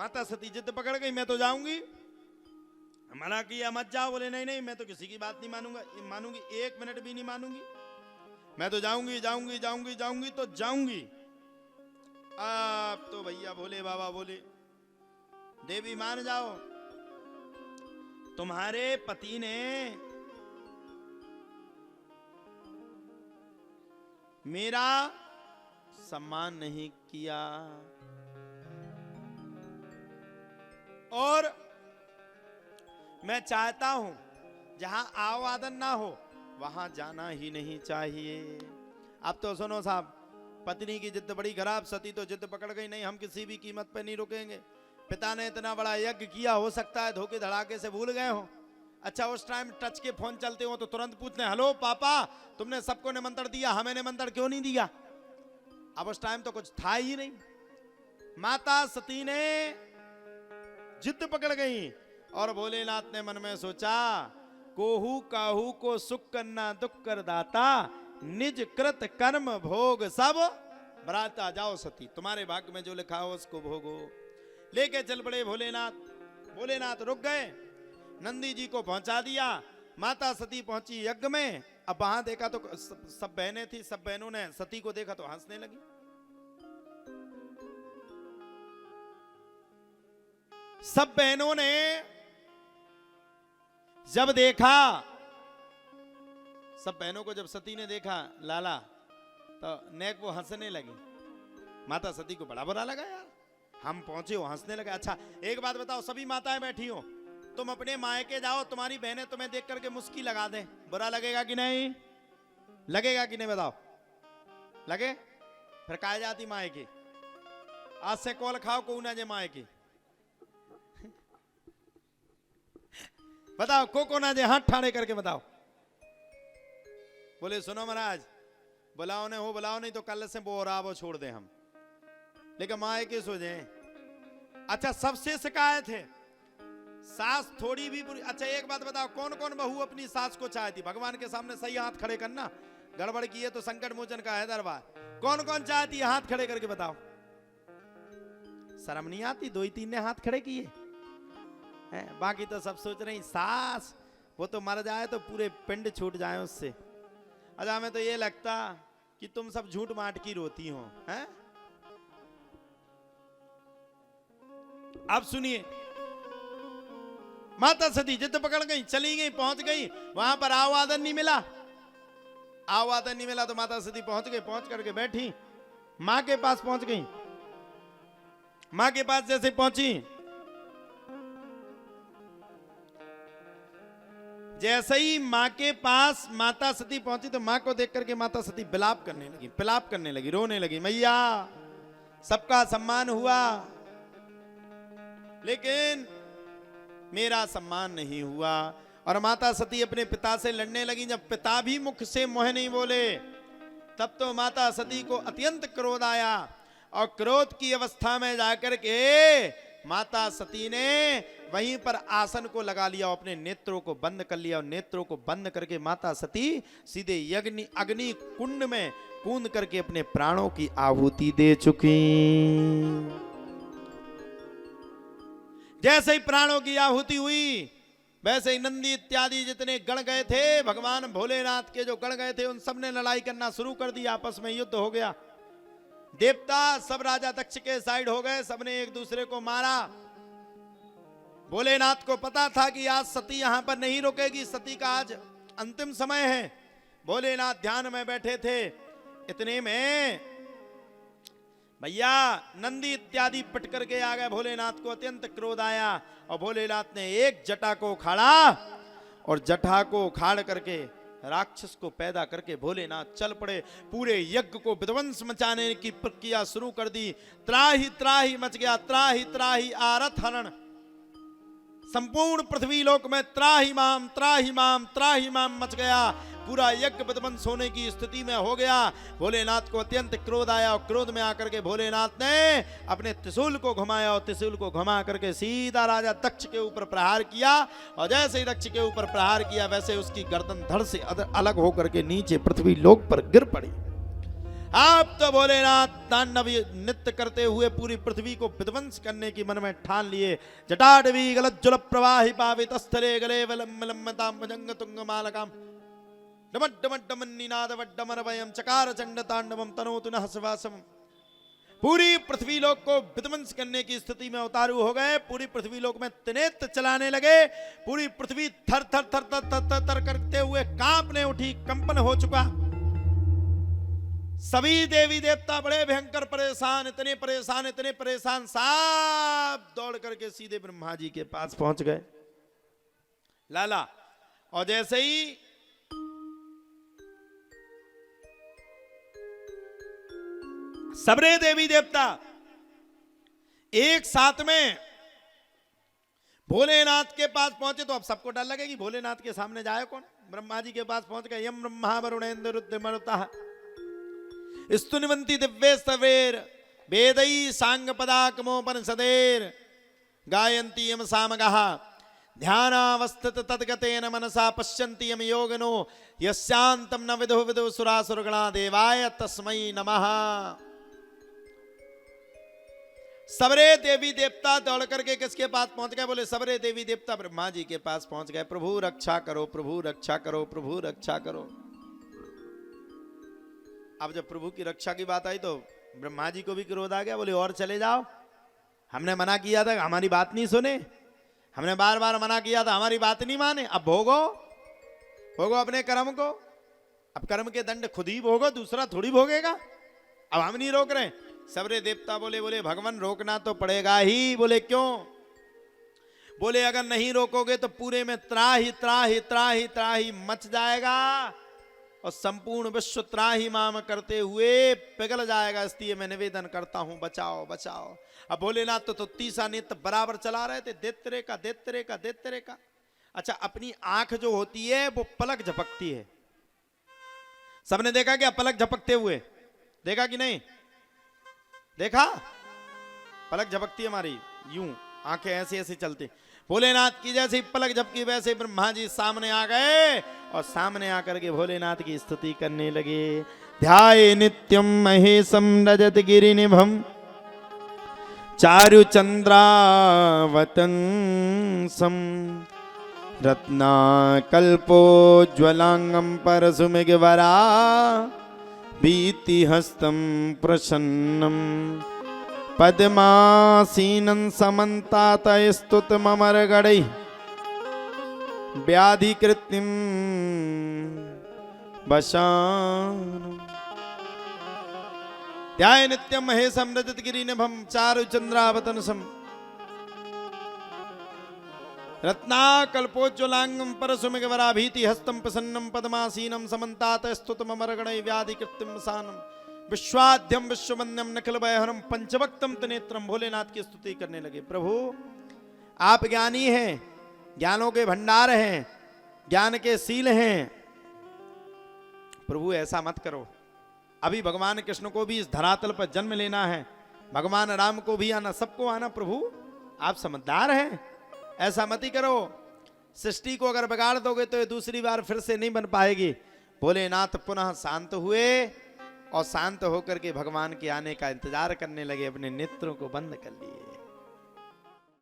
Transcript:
माता सती जिद पकड़ गई, मैं तो जाऊंगी। मना किया मत जाओ, बोले नहीं नहीं मैं तो किसी की बात नहीं मानूंगी, 1 मिनट भी नहीं मानूंगी, मैं तो जाऊंगी जाऊंगी जाऊंगी जाऊंगी तो जाऊंगी। आप तो भैया भोले बाबा बोले, देवी मान जाओ, तुम्हारे पति ने मेरा सम्मान नहीं किया और मैं चाहता हूं जहां आवादन ना हो वहां जाना ही नहीं चाहिए। अब तो सुनो साहब, पत्नी की जिद बड़ी खराब, सती तो जिद पकड़ गई, नहीं हम किसी भी कीमत पे नहीं रुकेंगे। पिता ने इतना बड़ा यज्ञ किया, हो सकता है धोखे धड़ाके से भूल गए हो। अच्छा उस टाइम टच के फोन चलते हो तो तुरंत पूछते हैं, हेलो पापा तुमने सबको निमंत्रण दिया, हमें निमंत्रण क्यों नहीं दिया? अब उस टाइम तो कुछ था ही नहीं। माता सती ने जिद पकड़ गई और भोलेनाथ ने मन में सोचा, कोहू काहू को सुख करना दुख कर दाता, निज कृत कर्म भोग सब बराता। जाओ सती, तुम्हारे भाग्य में जो लिखा हो उसको भोगो। लेके चल पड़े भोलेनाथ। भोलेनाथ रुक गए, नंदी जी को पहुंचा दिया। माता सती पहुंची यज्ञ में। अब वहां देखा तो सब बहनें थी, सब बहनों ने सती को देखा तो हंसने लगी। सब बहनों ने जब देखा, सब बहनों को जब सती ने देखा लाला, तो नेक वो हंसने लगी। माता सती को बड़ा बुरा लगा, यार हम पहुंचे हो हंसने लगे। अच्छा एक बात बताओ, सभी माताएं बैठी हो, तुम अपने मायके जाओ, तुम्हारी बहनें तुम्हें देख करके मुस्की लगा दें, बुरा लगेगा कि नहीं? लगेगा कि नहीं बताओ? लगे? फिर काहे जाती मायके? आज से कॉल खाओ को ना जे मायके। बताओ को ना जे, हाथ ठाड़े करके बताओ। बोले सुनो महाराज, बुलाओ ने हो बुलाओ, नहीं तो कल से बोरा वो छोड़ दे हम, लेकिन मायके सो जाए। अच्छा सबसे शिकायत है, सास थोड़ी भी बुरी। अच्छा एक बात बताओ, कौन कौन बहू अपनी सास को चाहती? भगवान के सामने सही हाथ खड़े करना, गड़बड़ की है तो संकट मोचन का है दरबार। कौन कौन चाहती है? हाथ खड़े करके बताओ। शर्म नहीं आती? 2-3 ने हाथ खड़े किए हैं, बाकी तो सब सोच रही सास वो तो मर जाए तो पूरे पिंड छूट जाए उससे। अच्छा हमें तो ये लगता कि तुम सब झूठ माट की रोती हो हैं। अब सुनिए, माता सती जिद पकड़ गई, चली गई, पहुंच गई, वहां पर आवादन नहीं मिला। आवादन नहीं मिला तो माता सती पहुंच गई, पहुंच करके बैठी, मां के पास पहुंच गई। मां के पास जैसे पहुंची, जैसे ही मां के पास माता सती पहुंची तो मां को देख करके माता सती विलाप करने लगी, विलाप करने लगी, रोने लगी। मैया सबका सम्मान हुआ लेकिन मेरा सम्मान नहीं हुआ। और माता सती अपने पिता से लड़ने लगी। जब पिता भी मुख से मुंह नहीं बोले तब तो माता सती को अत्यंत क्रोध आया और क्रोध की अवस्था में जाकर के माता सती ने वहीं पर आसन को लगा लिया, अपने नेत्रों को बंद कर लिया और नेत्रों को बंद करके माता सती सीधे अग्नि कुंड में कूद करके अपने प्राणों की आहुति दे चुकी। जैसे ही प्राणों की आहुति हुई वैसे ही नंदी इत्यादि जितने गण गए थे, भगवान भोलेनाथ के जो गण गए थे, उन सब ने लड़ाई करना शुरू कर दिया, आपस में युद्ध हो गया। देवता सब राजा दक्ष के साइड हो गए, सबने एक दूसरे को मारा। भोलेनाथ को पता था कि आज सती यहां पर नहीं रुकेगी, सती का आज अंतिम समय है। भोलेनाथ ध्यान में बैठे थे, इतने में भैया नंदी इत्यादि पट करके आ गए। भोलेनाथ को अत्यंत क्रोध आया और भोलेनाथ ने एक जटा को उखाड़ा और जटा को उखाड़ करके राक्षस को पैदा करके भोलेनाथ चल पड़े। पूरे यज्ञ को विध्वंस मचाने की प्रक्रिया शुरू कर दी। त्राही त्राही मच गया, त्राही त्राही आरत हरण। संपूर्ण पृथ्वी लोक में त्राही माम त्राही माम त्राही माम मच गया। पूरा यज्ञ विध्वंस होने की स्थिति में हो गया। भोलेनाथ को अत्यंत क्रोध आया और क्रोध में आकर के भोलेनाथ ने अपने त्रिशूल को घुमाया और त्रिशूल को घुमा करके सीधा राजा दक्ष के ऊपर प्रहार किया। और जैसे ही दक्ष के ऊपर प्रहार किया वैसे उसकी गर्दन धड़ से अलग होकर के नीचे पृथ्वी लोक पर गिर पड़ी। आप तो भोलेनाथ तांडव नृत्य करते हुए पूरी पृथ्वी को विध्वंस करने की मन में ठान लिए। जटाटवी गलज्जल प्रवाहि पावित स्थले गले वलम्बलम्बताम भजंग तुंग मालकाम डमड्डमड्डमन्निनाद वड्डमरवयम चकार चंड तांडवम तनोतु नः शिवासम। पूरी पृथ्वी लोक को विध्वंस करने की स्थिति में उतारू हो गए। पूरी पृथ्वी लोक में त्रिनेत्र चलाने लगे। पूरी पृथ्वी थर थर थर थर थर थर थर करते हुए कांपने उठी, कंपन हो चुका। सभी देवी देवता बड़े भयंकर परेशान, इतने परेशान इतने परेशान, सब दौड़ करके सीधे ब्रह्मा जी के पास पहुंच गए। लाला, और जैसे ही सबरे देवी देवता एक साथ में भोलेनाथ के पास पहुंचे तो अब सबको डर लगे कि भोलेनाथ के सामने जाए कौन। ब्रह्मा जी के पास पहुंच गए। यम ब्रह्मा वरुणेन्द्र रुद्र मरुतः स्तुनिवन्ति दिव्ये स्तवेर वेदै सांग पदाकमोपनिषदेर गायन्ति यम सामगः ध्यानावस्थित तद्गतेन मनसा पश्यन्ति यम योगिनो यस्यान्तं न विदुः विदुः सुरासुरगणा देवाय तस्मै नमः। सबरे देवी देवता दौड़ करके किसके पास पहुंच गए? बोले सबरे देवी देवता ब्रह्मा जी के पास पहुंच गए। प्रभु रक्षा करो, प्रभु रक्षा करो, प्रभु रक्षा करो। अब जब प्रभु की रक्षा की बात आई तो ब्रह्मा जी को भी क्रोध आ गया। बोले और चले जाओ, हमने मना किया था, हमारी बात नहीं सुने, हमने बार बार मना किया था, हमारी बात नहीं माने। अब भोगो, भोगो अपने कर्म को। अब कर्म के दंड खुद ही भोगो, दूसरा थोड़ी भोगेगा। अब हम नहीं रोक रहे। सबरे देवता बोले भगवान रोकना तो पड़ेगा ही। बोले क्यों? बोले अगर नहीं रोकोगे तो पूरे में त्राही त्राही त्राही त्राही मच जाएगा और संपूर्ण विश्व त्राही माम करते हुए पिघल जाएगा। इसलिए मैं निवेदन करता हूं, बचाओ बचाओ। अब भोलेनाथ तो तीसरा नेत्र बराबर चला रहे थे, देत्रे का देत्रे का देत्रे का। अच्छा, अपनी आंख जो होती है वो पलक झपकती है। सबने देखा क्या पलक झपकते हुए? देखा कि नहीं देखा? पलक झपकती है हमारी, यूं आंखें ऐसे ऐसे चलती। भोलेनाथ की जैसी पलक झपकी वैसे ब्रह्मा जी सामने आ गए और सामने आकर के भोलेनाथ की स्तुति करने लगे। ध्याये नित्यम महेशम रजत गिरिनिभम चारु चंद्रावतंसम रत्नाकल्पोज्ज्वलांगम परसुमिगवरा भीति हस्तं प्रसन्नं पद्मासीनं समन्तातः स्तुतममरगणैः व्याधिकृतिं वशानम्। ध्याये नित्यं महेशं रजतगिरिनिभं चारुचन्द्रावतंसं रत्नाकल्पोज्ज्वलांगं परसुमिगवराभीति हस्तं प्रसन्नं पद्मासीनं समन्तातः स्तुतममरगणैः व्याधिकृतिं वशानम्। विश्वाद्यम विश्ववन्द्यम निखिल भयहरम पंचवक्तम त्रिनेत्रम। भोलेनाथ की स्तुति करने लगे। प्रभु आप ज्ञानी हैं, ज्ञानों के भंडार हैं, ज्ञान के शील हैं। प्रभु ऐसा मत करो, अभी भगवान कृष्ण को भी इस धरातल पर जन्म लेना है, भगवान राम को भी आना, सबको आना। प्रभु आप समझदार हैं, ऐसा मत ही करो। सृष्टि को अगर बिगाड़ दोगे तो ये दूसरी बार फिर से नहीं बन पाएगी। भोलेनाथ पुनः शांत हुए और शांत होकर के भगवान के आने का इंतजार करने लगे, अपने नेत्रों को बंद कर लिए।